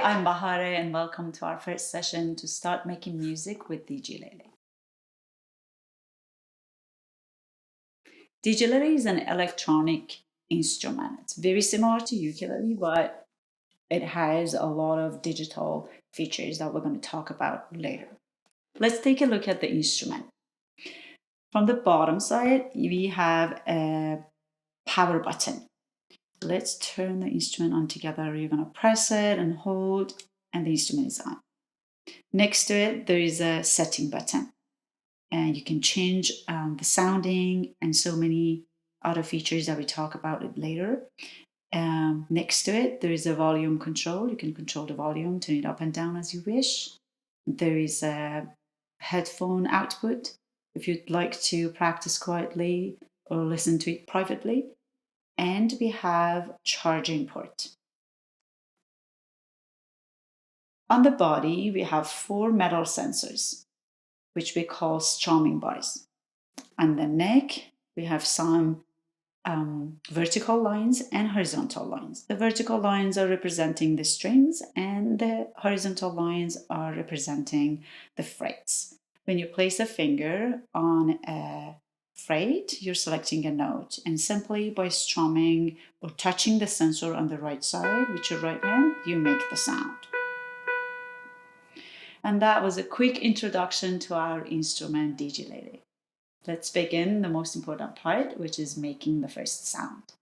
I'm Bahareh and welcome to our first session to start making music with Dijilele. Dijilele is an electronic instrument. It's very similar to ukulele, but it has a lot of digital features that we're going to talk about later. Let's take a look at the instrument. From the bottom side, we have a power button. Let's turn the instrument on together. You're going to press it and hold, and the instrument is on. Next to it, there is a setting button, and you can change the sounding and so many other features that we talk about it later. Next to it, there is a volume control. You can control the volume, turn it up and down as you wish. There is a headphone output if you'd like to practice quietly or listen to it privately. And we have charging port. On the body, we have 4 metal sensors, which we call strumming bars. On the neck, we have some vertical lines and horizontal lines. The vertical lines are representing the strings, and the horizontal lines are representing the frets. When you place a finger on a fret, you're selecting a note, and simply by strumming or touching the sensor on the right side with your right hand, you make the sound. And that was a quick introduction to our instrument Dijilele. Let's begin the most important part, which is making the first sound.